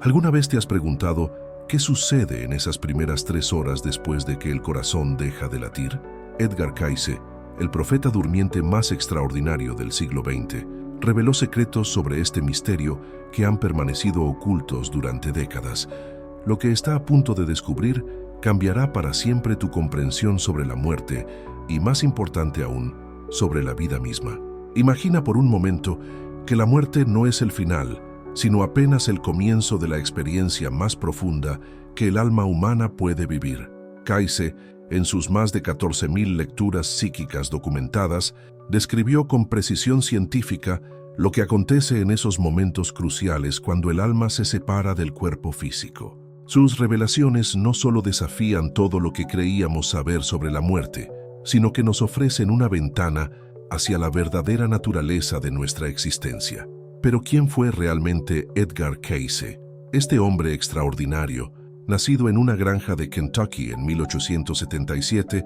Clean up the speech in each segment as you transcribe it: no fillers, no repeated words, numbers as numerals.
¿Alguna vez te has preguntado qué sucede en esas primeras 3 horas después de que el corazón deja de latir? Edgar Cayce, el profeta durmiente más extraordinario del siglo XX, reveló secretos sobre este misterio que han permanecido ocultos durante décadas. Lo que está a punto de descubrir cambiará para siempre tu comprensión sobre la muerte y, más importante aún, sobre la vida misma. Imagina por un momento que la muerte no es el final, sino apenas el comienzo de la experiencia más profunda que el alma humana puede vivir. Cayce, en sus más de 14.000 lecturas psíquicas documentadas, describió con precisión científica lo que acontece en esos momentos cruciales cuando el alma se separa del cuerpo físico. Sus revelaciones no solo desafían todo lo que creíamos saber sobre la muerte, sino que nos ofrecen una ventana hacia la verdadera naturaleza de nuestra existencia. Pero ¿quién fue realmente Edgar Cayce? Este hombre extraordinario, nacido en una granja de Kentucky en 1877,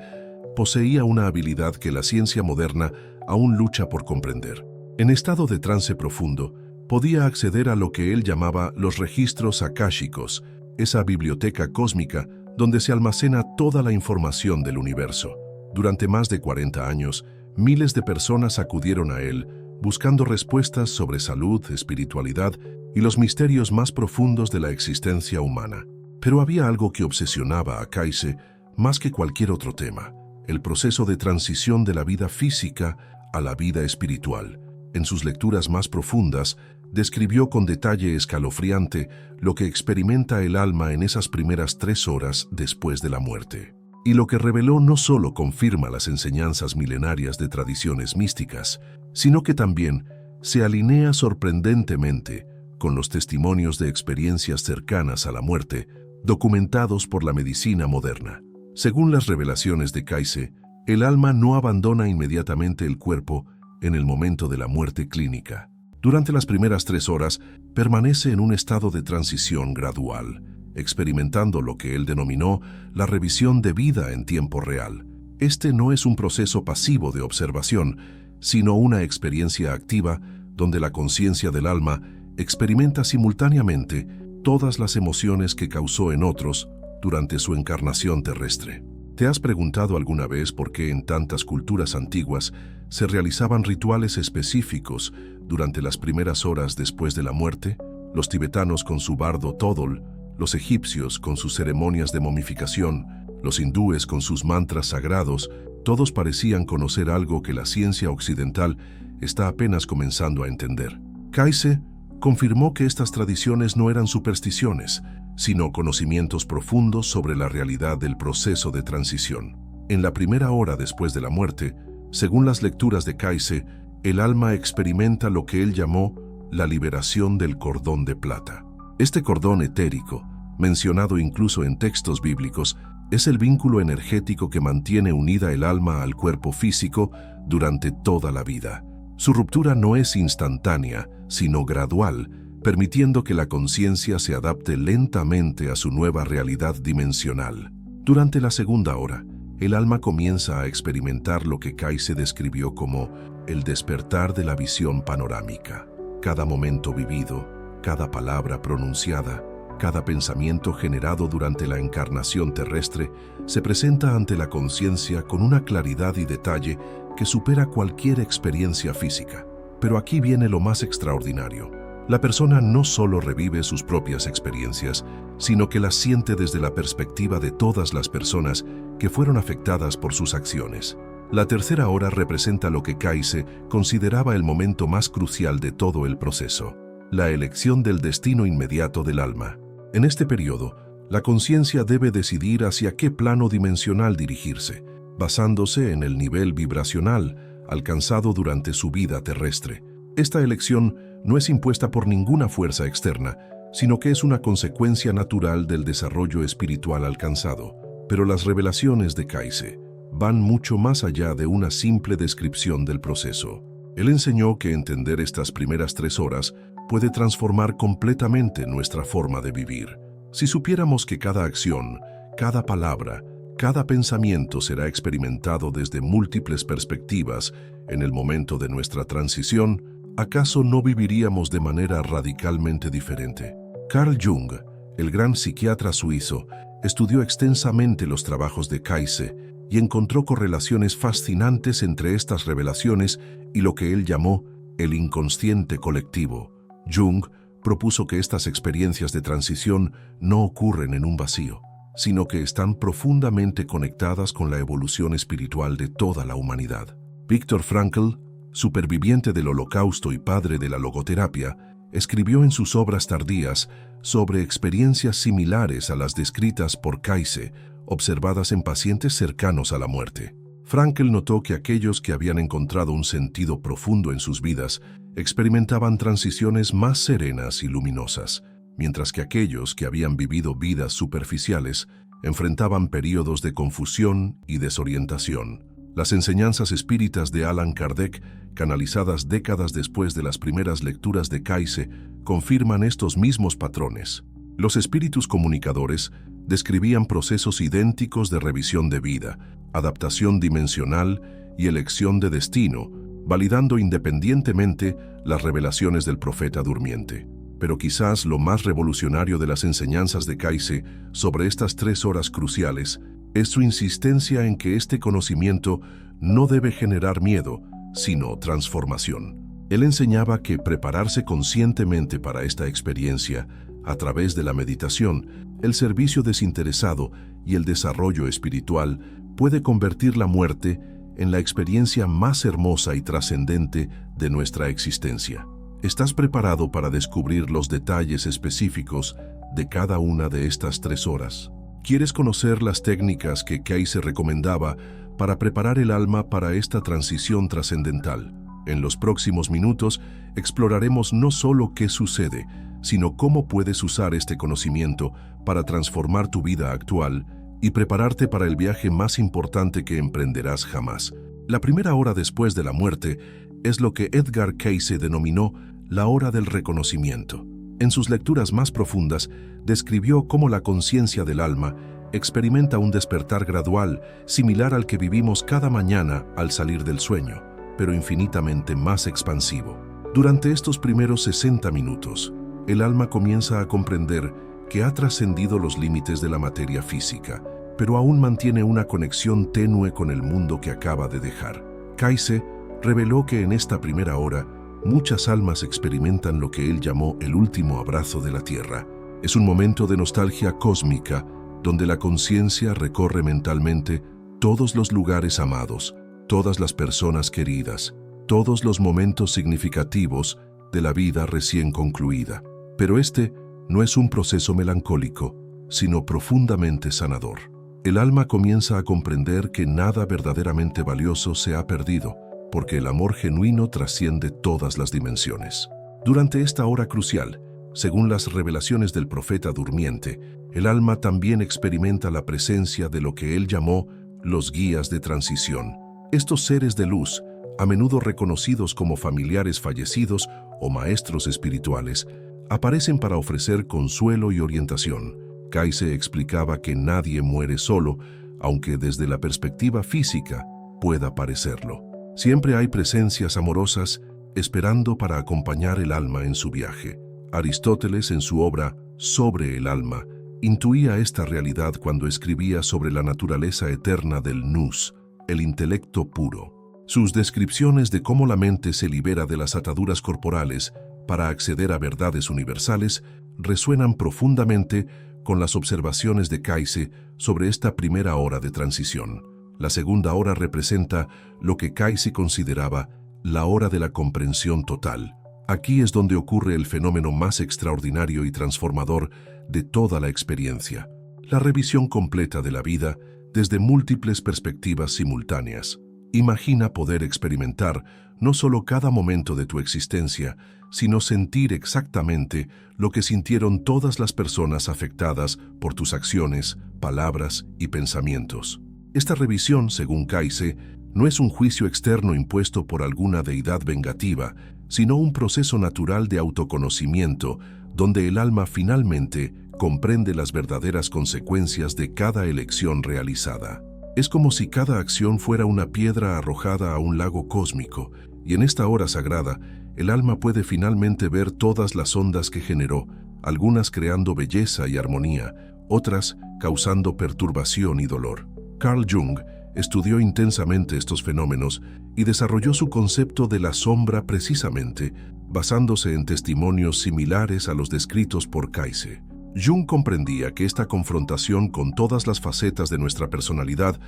poseía una habilidad que la ciencia moderna aún lucha por comprender. En estado de trance profundo, podía acceder a lo que él llamaba los registros akáshicos, esa biblioteca cósmica donde se almacena toda la información del universo. Durante más de 40 años, miles de personas acudieron a él, buscando respuestas sobre salud, espiritualidad y los misterios más profundos de la existencia humana. Pero había algo que obsesionaba a Cayce más que cualquier otro tema: el proceso de transición de la vida física a la vida espiritual. En sus lecturas más profundas, describió con detalle escalofriante lo que experimenta el alma en esas primeras 3 horas después de la muerte. Y lo que reveló no solo confirma las enseñanzas milenarias de tradiciones místicas, sino que también se alinea sorprendentemente con los testimonios de experiencias cercanas a la muerte, documentados por la medicina moderna. Según las revelaciones de Cayce, el alma no abandona inmediatamente el cuerpo en el momento de la muerte clínica. Durante las primeras 3 horas, permanece en un estado de transición gradual, experimentando lo que él denominó la revisión de vida en tiempo real. Este no es un proceso pasivo de observación, sino una experiencia activa donde la conciencia del alma experimenta simultáneamente todas las emociones que causó en otros durante su encarnación terrestre. ¿Te has preguntado alguna vez por qué en tantas culturas antiguas se realizaban rituales específicos durante las primeras horas después de la muerte? Los tibetanos con su bardo todol, los egipcios con sus ceremonias de momificación, los hindúes con sus mantras sagrados, todos parecían conocer algo que la ciencia occidental está apenas comenzando a entender. Cayce confirmó que estas tradiciones no eran supersticiones, sino conocimientos profundos sobre la realidad del proceso de transición. En la primera hora después de la muerte, según las lecturas de Cayce, el alma experimenta lo que él llamó la liberación del cordón de plata. Este cordón etérico, mencionado incluso en textos bíblicos, es el vínculo energético que mantiene unida el alma al cuerpo físico durante toda la vida. Su ruptura no es instantánea, sino gradual, permitiendo que la conciencia se adapte lentamente a su nueva realidad dimensional. Durante la segunda hora, el alma comienza a experimentar lo que Cayce describió como el despertar de la visión panorámica. Cada momento vivido, cada palabra pronunciada, cada pensamiento generado durante la encarnación terrestre se presenta ante la conciencia con una claridad y detalle que supera cualquier experiencia física. Pero aquí viene lo más extraordinario. La persona no solo revive sus propias experiencias, sino que las siente desde la perspectiva de todas las personas que fueron afectadas por sus acciones. La tercera hora representa lo que Cayce consideraba el momento más crucial de todo el proceso: la elección del destino inmediato del alma. En este periodo, la conciencia debe decidir hacia qué plano dimensional dirigirse, basándose en el nivel vibracional alcanzado durante su vida terrestre. Esta elección no es impuesta por ninguna fuerza externa, sino que es una consecuencia natural del desarrollo espiritual alcanzado. Pero las revelaciones de Cayce van mucho más allá de una simple descripción del proceso. Él enseñó que entender estas primeras 3 horas puede transformar completamente nuestra forma de vivir. Si supiéramos que cada acción, cada palabra, cada pensamiento será experimentado desde múltiples perspectivas en el momento de nuestra transición, ¿acaso no viviríamos de manera radicalmente diferente? Carl Jung, el gran psiquiatra suizo, estudió extensamente los trabajos de Kayse y encontró correlaciones fascinantes entre estas revelaciones y lo que él llamó el inconsciente colectivo. Jung propuso que estas experiencias de transición no ocurren en un vacío, sino que están profundamente conectadas con la evolución espiritual de toda la humanidad. Viktor Frankl, superviviente del Holocausto y padre de la logoterapia, escribió en sus obras tardías sobre experiencias similares a las descritas por Kayse, observadas en pacientes cercanos a la muerte. Frankl notó que aquellos que habían encontrado un sentido profundo en sus vidas experimentaban transiciones más serenas y luminosas, mientras que aquellos que habían vivido vidas superficiales enfrentaban períodos de confusión y desorientación. Las enseñanzas espíritas de Allan Kardec, canalizadas décadas después de las primeras lecturas de Kayse, confirman estos mismos patrones. Los espíritus comunicadores describían procesos idénticos de revisión de vida, adaptación dimensional y elección de destino, validando independientemente las revelaciones del profeta durmiente. Pero quizás lo más revolucionario de las enseñanzas de Kayse sobre estas 3 horas cruciales es su insistencia en que este conocimiento no debe generar miedo, sino transformación. Él enseñaba que prepararse conscientemente para esta experiencia, a través de la meditación, el servicio desinteresado y el desarrollo espiritual, puede convertir la muerte en la experiencia más hermosa y trascendente de nuestra existencia. ¿Estás preparado para descubrir los detalles específicos de cada una de estas 3 horas? ¿Quieres conocer las técnicas que Kayse recomendaba para preparar el alma para esta transición trascendental? En los próximos minutos exploraremos no solo qué sucede, sino cómo puedes usar este conocimiento para transformar tu vida actual y prepararte para el viaje más importante que emprenderás jamás. La primera hora después de la muerte es lo que Edgar Cayce denominó la hora del reconocimiento. En sus lecturas más profundas, describió cómo la conciencia del alma experimenta un despertar gradual similar al que vivimos cada mañana al salir del sueño, pero infinitamente más expansivo. Durante estos primeros 60 minutos, el alma comienza a comprender que ha trascendido los límites de la materia física, pero aún mantiene una conexión tenue con el mundo que acaba de dejar. Cayce reveló que en esta primera hora, muchas almas experimentan lo que él llamó el último abrazo de la Tierra. Es un momento de nostalgia cósmica, donde la conciencia recorre mentalmente todos los lugares amados, todas las personas queridas, todos los momentos significativos de la vida recién concluida. Pero este no es un proceso melancólico, sino profundamente sanador. El alma comienza a comprender que nada verdaderamente valioso se ha perdido, porque el amor genuino trasciende todas las dimensiones. Durante esta hora crucial, según las revelaciones del profeta durmiente, el alma también experimenta la presencia de lo que él llamó los guías de transición. Estos seres de luz, a menudo reconocidos como familiares fallecidos o maestros espirituales, aparecen para ofrecer consuelo y orientación. Cayce explicaba que nadie muere solo, aunque desde la perspectiva física pueda parecerlo. Siempre hay presencias amorosas esperando para acompañar el alma en su viaje. Aristóteles, en su obra Sobre el alma, intuía esta realidad cuando escribía sobre la naturaleza eterna del nous, el intelecto puro. Sus descripciones de cómo la mente se libera de las ataduras corporales para acceder a verdades universales resuenan profundamente con las observaciones de Cayce sobre esta primera hora de transición. La segunda hora representa lo que Cayce consideraba la hora de la comprensión total. Aquí es donde ocurre el fenómeno más extraordinario y transformador de toda la experiencia, la revisión completa de la vida desde múltiples perspectivas simultáneas. Imagina poder experimentar no solo cada momento de tu existencia, sino sentir exactamente lo que sintieron todas las personas afectadas por tus acciones, palabras y pensamientos. Esta revisión, según Cayce, no es un juicio externo impuesto por alguna deidad vengativa, sino un proceso natural de autoconocimiento, donde el alma finalmente comprende las verdaderas consecuencias de cada elección realizada. Es como si cada acción fuera una piedra arrojada a un lago cósmico, y en esta hora sagrada, el alma puede finalmente ver todas las ondas que generó, algunas creando belleza y armonía, otras causando perturbación y dolor. Carl Jung estudió intensamente estos fenómenos y desarrolló su concepto de la sombra precisamente basándose en testimonios similares a los descritos por Kayse. Jung comprendía que esta confrontación con todas las facetas de nuestra personalidad,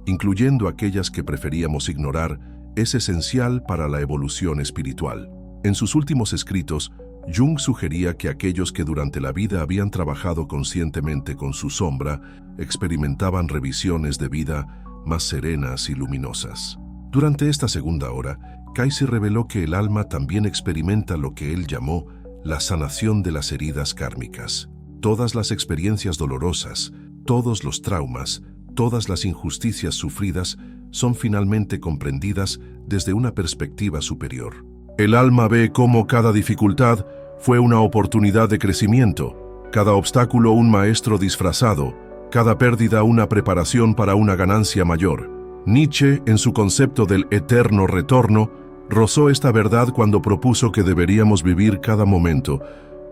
incluyendo aquellas que preferíamos ignorar, es esencial para la evolución espiritual. En sus últimos escritos, Jung sugería que aquellos que durante la vida habían trabajado conscientemente con su sombra experimentaban revisiones de vida más serenas y luminosas. Durante esta segunda hora, Kayse reveló que el alma también experimenta lo que él llamó la sanación de las heridas kármicas. Todas las experiencias dolorosas, todos los traumas, todas las injusticias sufridas son finalmente comprendidas desde una perspectiva superior. El alma ve cómo cada dificultad fue una oportunidad de crecimiento, cada obstáculo un maestro disfrazado, cada pérdida una preparación para una ganancia mayor. Nietzsche, en su concepto del eterno retorno, rozó esta verdad cuando propuso que deberíamos vivir cada momento,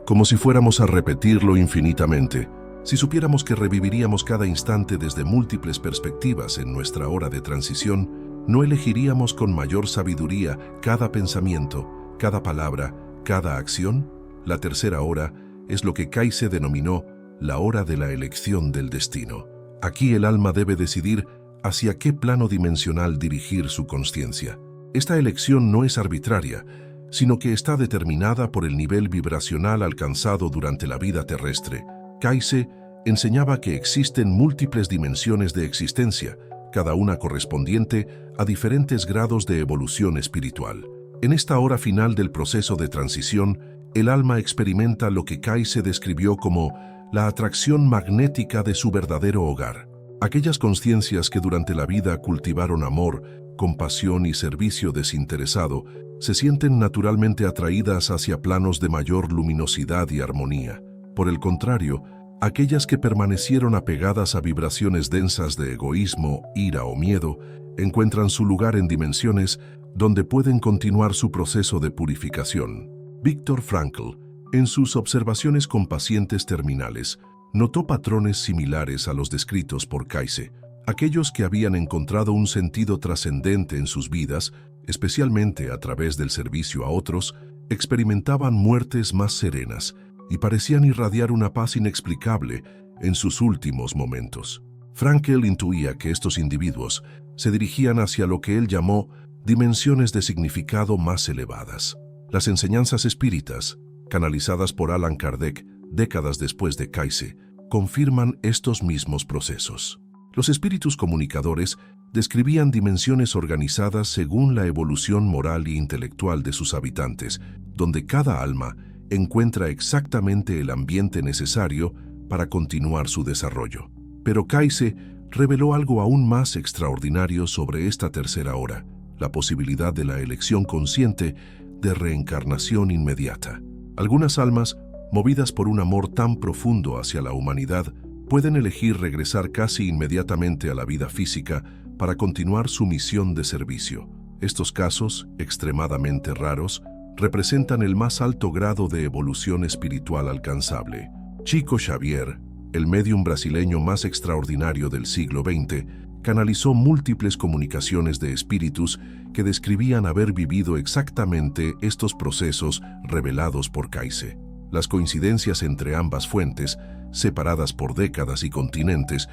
como si fuéramos a repetirlo infinitamente. Si supiéramos que reviviríamos cada instante desde múltiples perspectivas en nuestra hora de transición, no elegiríamos con mayor sabiduría cada pensamiento, cada palabra, cada acción. La tercera hora es lo que Kayse denominó la hora de la elección del destino. Aquí el alma debe decidir hacia qué plano dimensional dirigir su consciencia. Esta elección no es arbitraria, sino que está determinada por el nivel vibracional alcanzado durante la vida terrestre. Kayse enseñaba que existen múltiples dimensiones de existencia, cada una correspondiente a diferentes grados de evolución espiritual. En esta hora final del proceso de transición, el alma experimenta lo que Kayse describió como la atracción magnética de su verdadero hogar. Aquellas conciencias que durante la vida cultivaron amor, compasión y servicio desinteresado, se sienten naturalmente atraídas hacia planos de mayor luminosidad y armonía. Por el contrario, aquellas que permanecieron apegadas a vibraciones densas de egoísmo, ira o miedo, encuentran su lugar en dimensiones donde pueden continuar su proceso de purificación. Viktor Frankl, en sus observaciones con pacientes terminales, notó patrones similares a los descritos por Kayse. Aquellos que habían encontrado un sentido trascendente en sus vidas, especialmente a través del servicio a otros, experimentaban muertes más serenas y parecían irradiar una paz inexplicable en sus últimos momentos. Frankl intuía que estos individuos se dirigían hacia lo que él llamó dimensiones de significado más elevadas. Las enseñanzas espíritas, canalizadas por Allan Kardec décadas después de Kayse, confirman estos mismos procesos. Los espíritus comunicadores describían dimensiones organizadas según la evolución moral e intelectual de sus habitantes, donde cada alma encuentra exactamente el ambiente necesario para continuar su desarrollo. Pero Kayse reveló algo aún más extraordinario sobre esta tercera hora, la posibilidad de la elección consciente de reencarnación inmediata. Algunas almas, movidas por un amor tan profundo hacia la humanidad, pueden elegir regresar casi inmediatamente a la vida física para continuar su misión de servicio. Estos casos, extremadamente raros, representan el más alto grado de evolución espiritual alcanzable. Chico Xavier, el médium brasileño más extraordinario del siglo XX, canalizó múltiples comunicaciones de espíritus que describían haber vivido exactamente estos procesos revelados por Kayse. Las coincidencias entre ambas fuentes, separadas por décadas y continentes,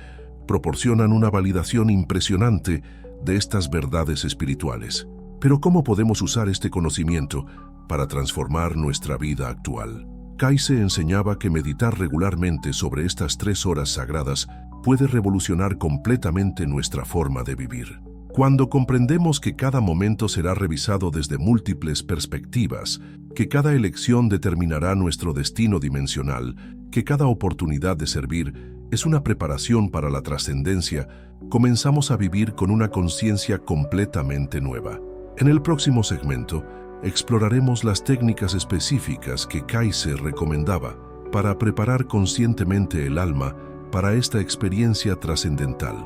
proporcionan una validación impresionante de estas verdades espirituales. Pero ¿cómo podemos usar este conocimiento para transformar nuestra vida actual? Kayse enseñaba que meditar regularmente sobre estas 3 horas sagradas puede revolucionar completamente nuestra forma de vivir. Cuando comprendemos que cada momento será revisado desde múltiples perspectivas, que cada elección determinará nuestro destino dimensional, que cada oportunidad de servir es una preparación para la trascendencia, comenzamos a vivir con una conciencia completamente nueva. En el próximo segmento, exploraremos las técnicas específicas que Kayse recomendaba para preparar conscientemente el alma para esta experiencia trascendental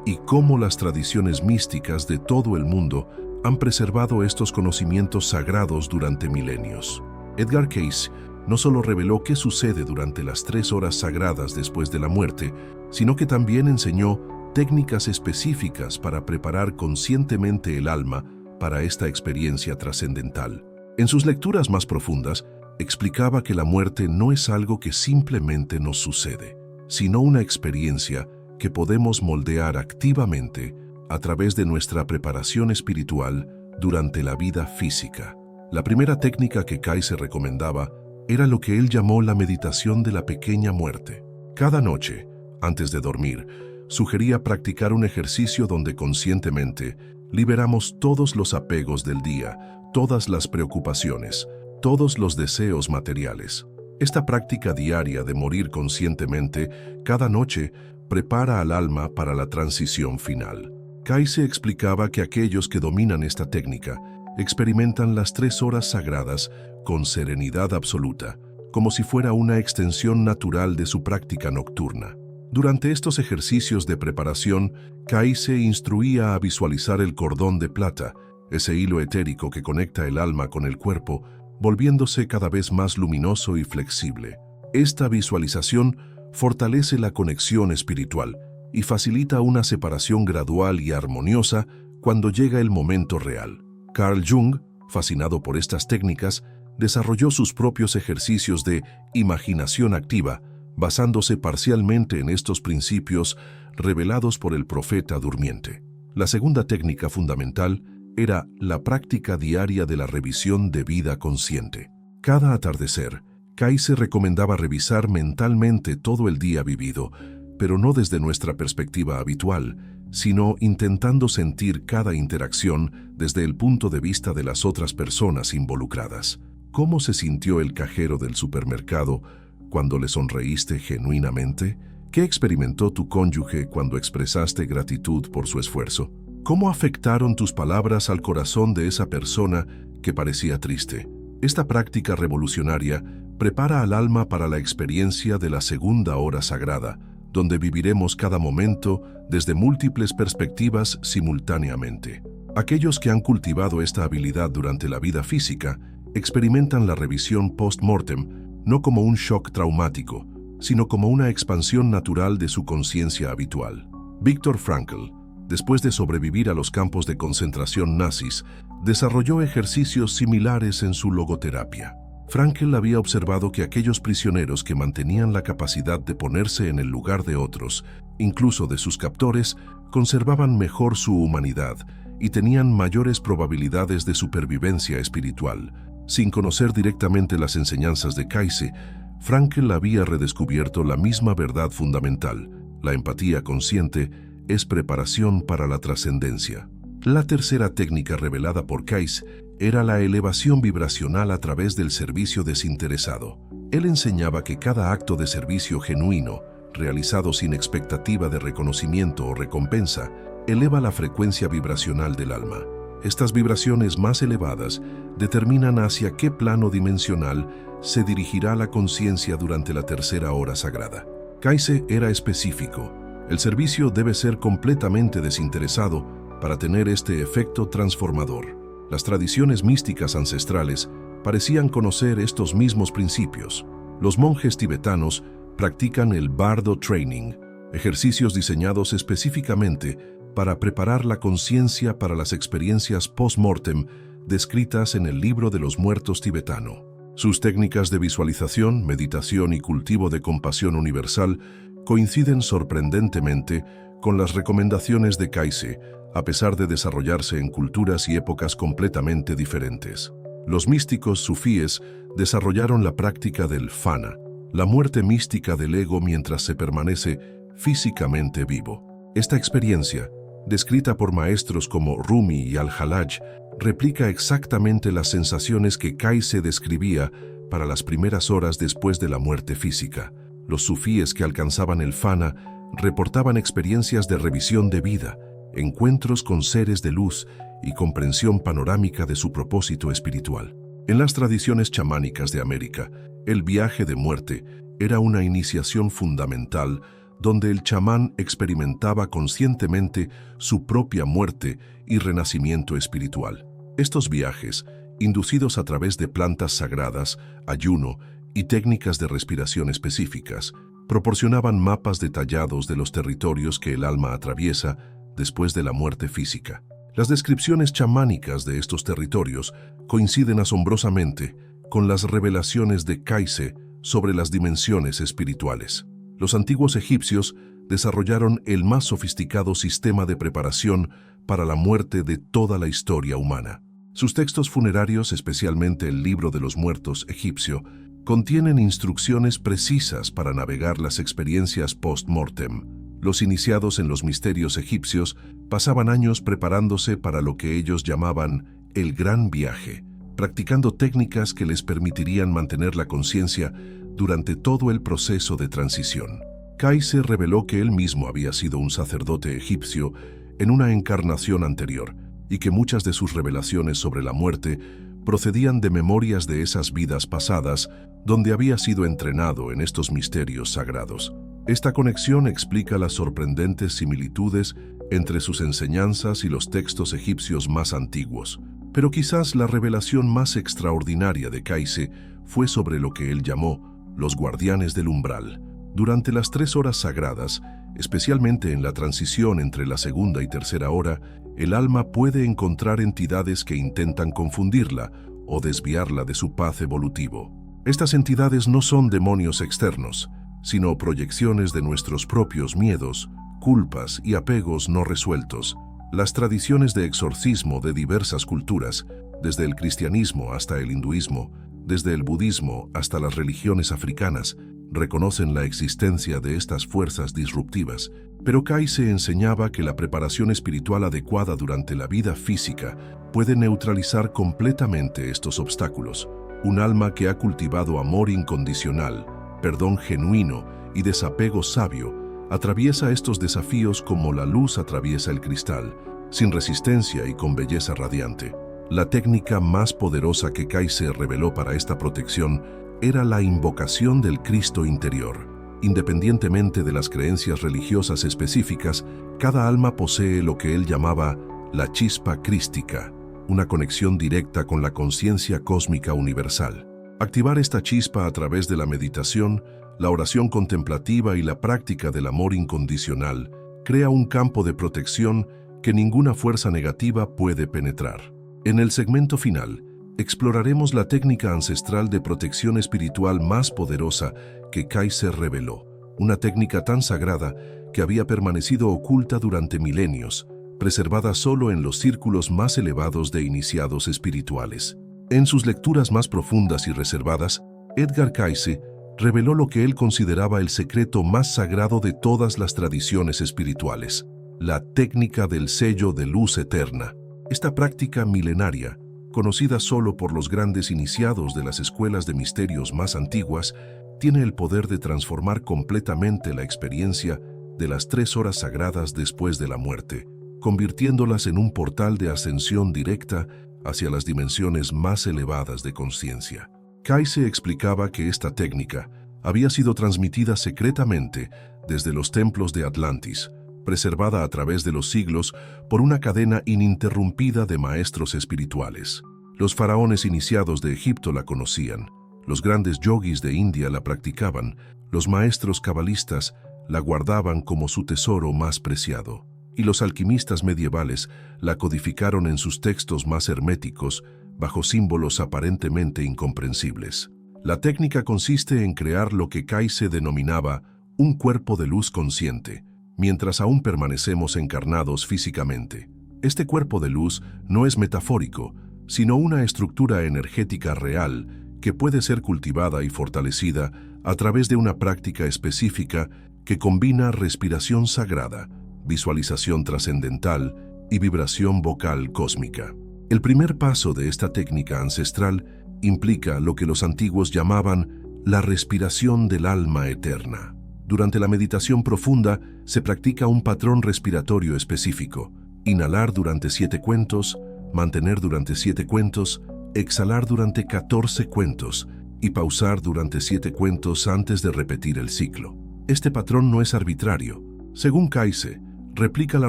y cómo las tradiciones místicas de todo el mundo han preservado estos conocimientos sagrados durante milenios. Edgar Cayce no solo reveló qué sucede durante las 3 horas sagradas después de la muerte, sino que también enseñó técnicas específicas para preparar conscientemente el alma para esta experiencia trascendental. En sus lecturas más profundas, explicaba que la muerte no es algo que simplemente nos sucede, sino una experiencia que podemos moldear activamente a través de nuestra preparación espiritual durante la vida física. La primera técnica que Kaiser recomendaba era lo que él llamó la meditación de la pequeña muerte. Cada noche, antes de dormir, sugería practicar un ejercicio donde conscientemente liberamos todos los apegos del día, todas las preocupaciones, todos los deseos materiales. Esta práctica diaria de morir conscientemente cada noche prepara al alma para la transición final. Kaiser explicaba que aquellos que dominan esta técnica experimentan las 3 horas sagradas con serenidad absoluta, como si fuera una extensión natural de su práctica nocturna. Durante estos ejercicios de preparación, Kaiser instruía a visualizar el cordón de plata, ese hilo etérico que conecta el alma con el cuerpo, volviéndose cada vez más luminoso y flexible. Esta visualización fortalece la conexión espiritual y facilita una separación gradual y armoniosa cuando llega el momento real. Carl Jung, fascinado por estas técnicas, desarrolló sus propios ejercicios de imaginación activa, basándose parcialmente en estos principios revelados por el profeta durmiente. La segunda técnica fundamental era la práctica diaria de la revisión de vida consciente. Cada atardecer, Kaiser recomendaba revisar mentalmente todo el día vivido, pero no desde nuestra perspectiva habitual, sino intentando sentir cada interacción desde el punto de vista de las otras personas involucradas. ¿Cómo se sintió el cajero del supermercado cuando le sonreíste genuinamente? ¿Qué experimentó tu cónyuge cuando expresaste gratitud por su esfuerzo? ¿Cómo afectaron tus palabras al corazón de esa persona que parecía triste? Esta práctica revolucionaria prepara al alma para la experiencia de la segunda hora sagrada, donde viviremos cada momento desde múltiples perspectivas simultáneamente. Aquellos que han cultivado esta habilidad durante la vida física experimentan la revisión post-mortem no como un shock traumático, sino como una expansión natural de su conciencia habitual. Viktor Frankl, después de sobrevivir a los campos de concentración nazis, desarrolló ejercicios similares en su logoterapia. Frankl había observado que aquellos prisioneros que mantenían la capacidad de ponerse en el lugar de otros, incluso de sus captores, conservaban mejor su humanidad y tenían mayores probabilidades de supervivencia espiritual. Sin conocer directamente las enseñanzas de Kaiser, Frankl había redescubierto la misma verdad fundamental: la empatía consciente es preparación para la trascendencia. La tercera técnica revelada por Kaiser era la elevación vibracional a través del servicio desinteresado. Él enseñaba que cada acto de servicio genuino, realizado sin expectativa de reconocimiento o recompensa, eleva la frecuencia vibracional del alma. Estas vibraciones más elevadas determinan hacia qué plano dimensional se dirigirá la conciencia durante la tercera hora sagrada. Kaiser era específico: el servicio debe ser completamente desinteresado para tener este efecto transformador. Las tradiciones místicas ancestrales parecían conocer estos mismos principios. Los monjes tibetanos practican el Bardo Training, ejercicios diseñados específicamente para preparar la conciencia para las experiencias post-mortem descritas en el Libro de los Muertos tibetano. Sus técnicas de visualización, meditación y cultivo de compasión universal coinciden sorprendentemente con las recomendaciones de Kaiser, a pesar de desarrollarse en culturas y épocas completamente diferentes. Los místicos sufíes desarrollaron la práctica del fana, la muerte mística del ego mientras se permanece físicamente vivo. Esta experiencia, descrita por maestros como Rumi y Al-Hallaj, replica exactamente las sensaciones que Kaiser describía para las primeras horas después de la muerte física. Los sufíes que alcanzaban el fana reportaban experiencias de revisión de vida, encuentros con seres de luz y comprensión panorámica de su propósito espiritual. En las tradiciones chamánicas de América, el viaje de muerte era una iniciación fundamental donde el chamán experimentaba conscientemente su propia muerte y renacimiento espiritual. Estos viajes, inducidos a través de plantas sagradas, ayuno y técnicas de respiración específicas proporcionaban mapas detallados de los territorios que el alma atraviesa después de la muerte física. Las descripciones chamánicas de estos territorios coinciden asombrosamente con las revelaciones de Kayse sobre las dimensiones espirituales. Los antiguos egipcios desarrollaron el más sofisticado sistema de preparación para la muerte de toda la historia humana. Sus textos funerarios, especialmente el Libro de los Muertos egipcio, contienen instrucciones precisas para navegar las experiencias post-mortem. Los iniciados en los misterios egipcios pasaban años preparándose para lo que ellos llamaban el gran viaje, practicando técnicas que les permitirían mantener la conciencia durante todo el proceso de transición. Kayse reveló que él mismo había sido un sacerdote egipcio en una encarnación anterior y que muchas de sus revelaciones sobre la muerte procedían de memorias de esas vidas pasadas donde había sido entrenado en estos misterios sagrados. Esta conexión explica las sorprendentes similitudes entre sus enseñanzas y los textos egipcios más antiguos. Pero quizás la revelación más extraordinaria de Kayse fue sobre lo que él llamó los guardianes del umbral. Durante las 3 horas sagradas, especialmente en la transición entre la segunda y tercera hora, el alma puede encontrar entidades que intentan confundirla o desviarla de su paz evolutivo. Estas entidades no son demonios externos, sino proyecciones de nuestros propios miedos, culpas y apegos no resueltos. Las tradiciones de exorcismo de diversas culturas, desde el cristianismo hasta el hinduismo, desde el budismo hasta las religiones africanas, reconocen la existencia de estas fuerzas disruptivas. Pero Kayse enseñaba que la preparación espiritual adecuada durante la vida física puede neutralizar completamente estos obstáculos. Un alma que ha cultivado amor incondicional, perdón genuino y desapego sabio, atraviesa estos desafíos como la luz atraviesa el cristal, sin resistencia y con belleza radiante. La técnica más poderosa que Kayse reveló para esta protección era la invocación del Cristo interior. Independientemente de las creencias religiosas específicas, cada alma posee lo que él llamaba la chispa crística, una conexión directa con la conciencia cósmica universal. Activar esta chispa a través de la meditación, la oración contemplativa y la práctica del amor incondicional crea un campo de protección que ninguna fuerza negativa puede penetrar. En el segmento final, exploraremos la técnica ancestral de protección espiritual más poderosa que Kayse reveló, una técnica tan sagrada que había permanecido oculta durante milenios, preservada solo en los círculos más elevados de iniciados espirituales. En sus lecturas más profundas y reservadas, Edgar Kayse reveló lo que él consideraba el secreto más sagrado de todas las tradiciones espirituales, la técnica del sello de luz eterna. Esta práctica milenaria, conocida solo por los grandes iniciados de las escuelas de misterios más antiguas, tiene el poder de transformar completamente la experiencia de las 3 horas sagradas después de la muerte, convirtiéndolas en un portal de ascensión directa hacia las dimensiones más elevadas de conciencia. Kayse explicaba que esta técnica había sido transmitida secretamente desde los templos de Atlantis, preservada a través de los siglos por una cadena ininterrumpida de maestros espirituales. Los faraones iniciados de Egipto la conocían, los grandes yogis de India la practicaban, los maestros cabalistas la guardaban como su tesoro más preciado, y los alquimistas medievales la codificaron en sus textos más herméticos bajo símbolos aparentemente incomprensibles. La técnica consiste en crear lo que Kayse denominaba un cuerpo de luz consciente, mientras aún permanecemos encarnados físicamente. Este cuerpo de luz no es metafórico, sino una estructura energética real que puede ser cultivada y fortalecida a través de una práctica específica que combina respiración sagrada, visualización trascendental y vibración vocal cósmica. El primer paso de esta técnica ancestral implica lo que los antiguos llamaban la respiración del alma eterna. Durante la meditación profunda se practica un patrón respiratorio específico: inhalar durante 7 cuentos, mantener durante 7 cuentos, exhalar durante 14 cuentos y pausar durante 7 cuentos antes de repetir el ciclo. Este patrón no es arbitrario. Según Kayse, replica la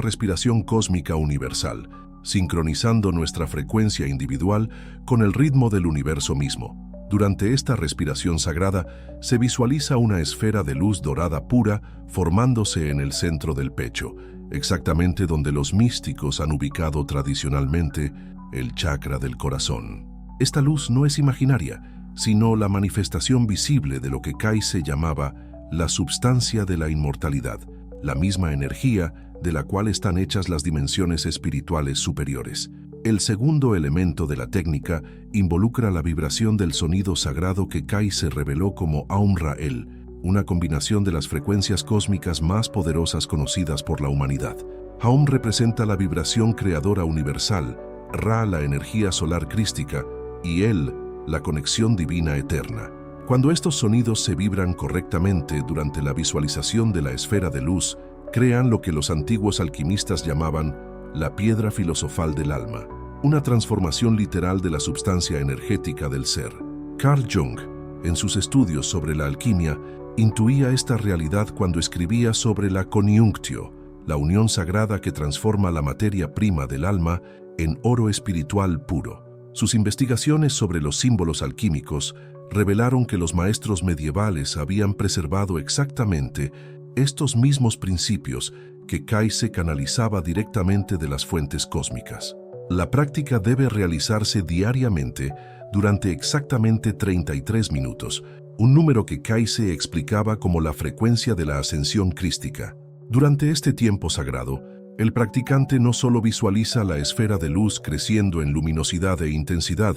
respiración cósmica universal, sincronizando nuestra frecuencia individual con el ritmo del universo mismo. Durante esta respiración sagrada se visualiza una esfera de luz dorada pura formándose en el centro del pecho, exactamente donde los místicos han ubicado tradicionalmente el chakra del corazón. Esta luz no es imaginaria, sino la manifestación visible de lo que Kayse llamaba la substancia de la inmortalidad, la misma energía de la cual están hechas las dimensiones espirituales superiores. El segundo elemento de la técnica involucra la vibración del sonido sagrado que Kayse reveló como Aum Ra-El, una combinación de las frecuencias cósmicas más poderosas conocidas por la humanidad. Aum representa la vibración creadora universal, Ra la energía solar crística y El la conexión divina eterna. Cuando estos sonidos se vibran correctamente durante la visualización de la esfera de luz, crean lo que los antiguos alquimistas llamaban la piedra filosofal del alma, una transformación literal de la substancia energética del ser. Carl Jung, en sus estudios sobre la alquimia, intuía esta realidad cuando escribía sobre la coniunctio, la unión sagrada que transforma la materia prima del alma en oro espiritual puro. Sus investigaciones sobre los símbolos alquímicos revelaron que los maestros medievales habían preservado exactamente estos mismos principios que Kayse canalizaba directamente de las fuentes cósmicas. La práctica debe realizarse diariamente durante exactamente 33 minutos, un número que Kayse explicaba como la frecuencia de la ascensión crística. Durante este tiempo sagrado, el practicante no solo visualiza la esfera de luz creciendo en luminosidad e intensidad,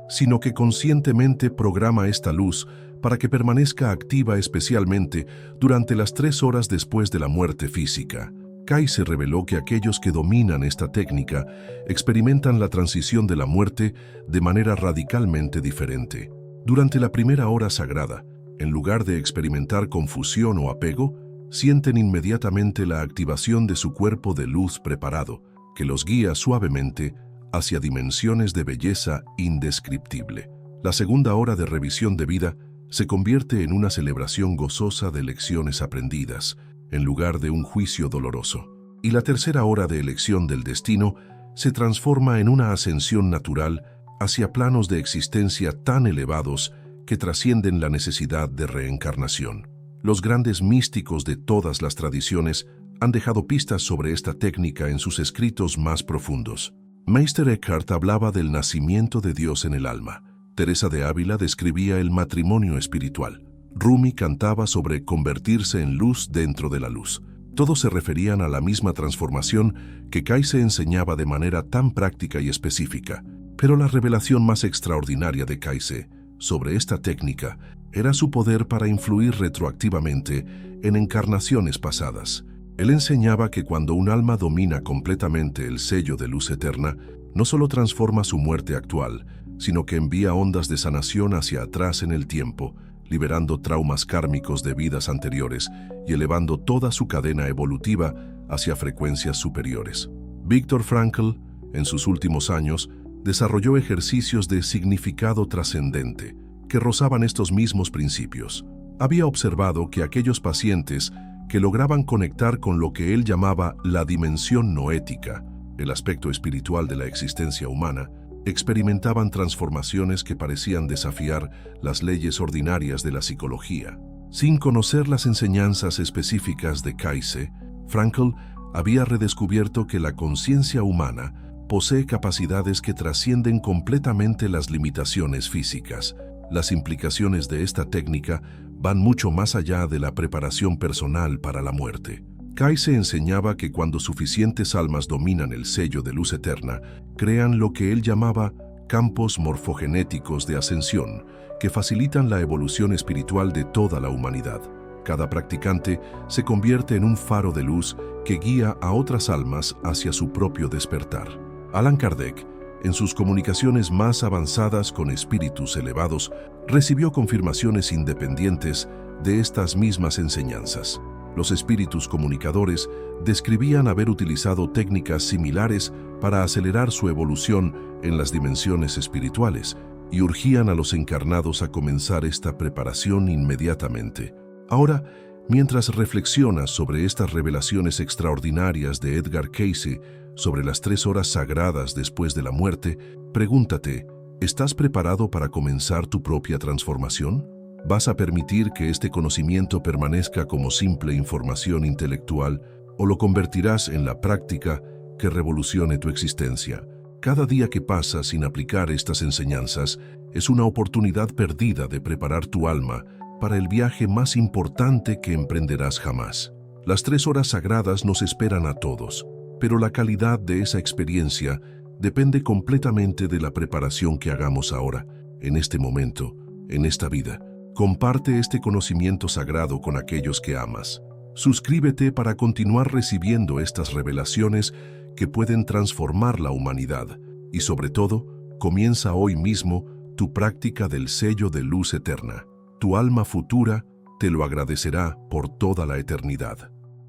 sino que conscientemente programa esta luz para que permanezca activa especialmente durante las 3 horas después de la muerte física. Kayse reveló que aquellos que dominan esta técnica experimentan la transición de la muerte de manera radicalmente diferente. Durante la primera hora sagrada, en lugar de experimentar confusión o apego, sienten inmediatamente la activación de su cuerpo de luz preparado, que los guía suavemente hacia dimensiones de belleza indescriptible. La segunda hora de revisión de vida se convierte en una celebración gozosa de lecciones aprendidas, en lugar de un juicio doloroso. Y la tercera hora de elección del destino se transforma en una ascensión natural hacia planos de existencia tan elevados que trascienden la necesidad de reencarnación. Los grandes místicos de todas las tradiciones han dejado pistas sobre esta técnica en sus escritos más profundos. Meister Eckhart hablaba del nacimiento de Dios en el alma. Teresa de Ávila describía el matrimonio espiritual. Rumi cantaba sobre convertirse en luz dentro de la luz. Todos se referían a la misma transformación que Kayse enseñaba de manera tan práctica y específica. Pero la revelación más extraordinaria de Kayse sobre esta técnica era su poder para influir retroactivamente en encarnaciones pasadas. Él enseñaba que cuando un alma domina completamente el sello de luz eterna, no solo transforma su muerte actual, sino que envía ondas de sanación hacia atrás en el tiempo, liberando traumas kármicos de vidas anteriores y elevando toda su cadena evolutiva hacia frecuencias superiores. Viktor Frankl, en sus últimos años, desarrolló ejercicios de significado trascendente que rozaban estos mismos principios. Había observado que aquellos pacientes que lograban conectar con lo que él llamaba la dimensión noética, el aspecto espiritual de la existencia humana, experimentaban transformaciones que parecían desafiar las leyes ordinarias de la psicología. Sin conocer las enseñanzas específicas de Kayse, Frankl había redescubierto que la conciencia humana posee capacidades que trascienden completamente las limitaciones físicas. Las implicaciones de esta técnica van mucho más allá de la preparación personal para la muerte. Kayse enseñaba que cuando suficientes almas dominan el sello de luz eterna, crean lo que él llamaba campos morfogenéticos de ascensión, que facilitan la evolución espiritual de toda la humanidad. Cada practicante se convierte en un faro de luz que guía a otras almas hacia su propio despertar. Allan Kardec, en sus comunicaciones más avanzadas con espíritus elevados, recibió confirmaciones independientes de estas mismas enseñanzas. Los espíritus comunicadores describían haber utilizado técnicas similares para acelerar su evolución en las dimensiones espirituales y urgían a los encarnados a comenzar esta preparación inmediatamente. Ahora, mientras reflexionas sobre estas revelaciones extraordinarias de Edgar Cayce sobre las 3 horas sagradas después de la muerte, pregúntate, ¿Estás preparado para comenzar tu propia transformación? ¿Vas a permitir que este conocimiento permanezca como simple información intelectual o lo convertirás en la práctica que revolucione tu existencia? Cada día que pasa sin aplicar estas enseñanzas es una oportunidad perdida de preparar tu alma para el viaje más importante que emprenderás jamás. Las 3 horas sagradas nos esperan a todos, pero la calidad de esa experiencia depende completamente de la preparación que hagamos ahora, en este momento, en esta vida. Comparte este conocimiento sagrado con aquellos que amas. Suscríbete para continuar recibiendo estas revelaciones que pueden transformar la humanidad. Y sobre todo, comienza hoy mismo tu práctica del sello de luz eterna. Tu alma futura te lo agradecerá por toda la eternidad.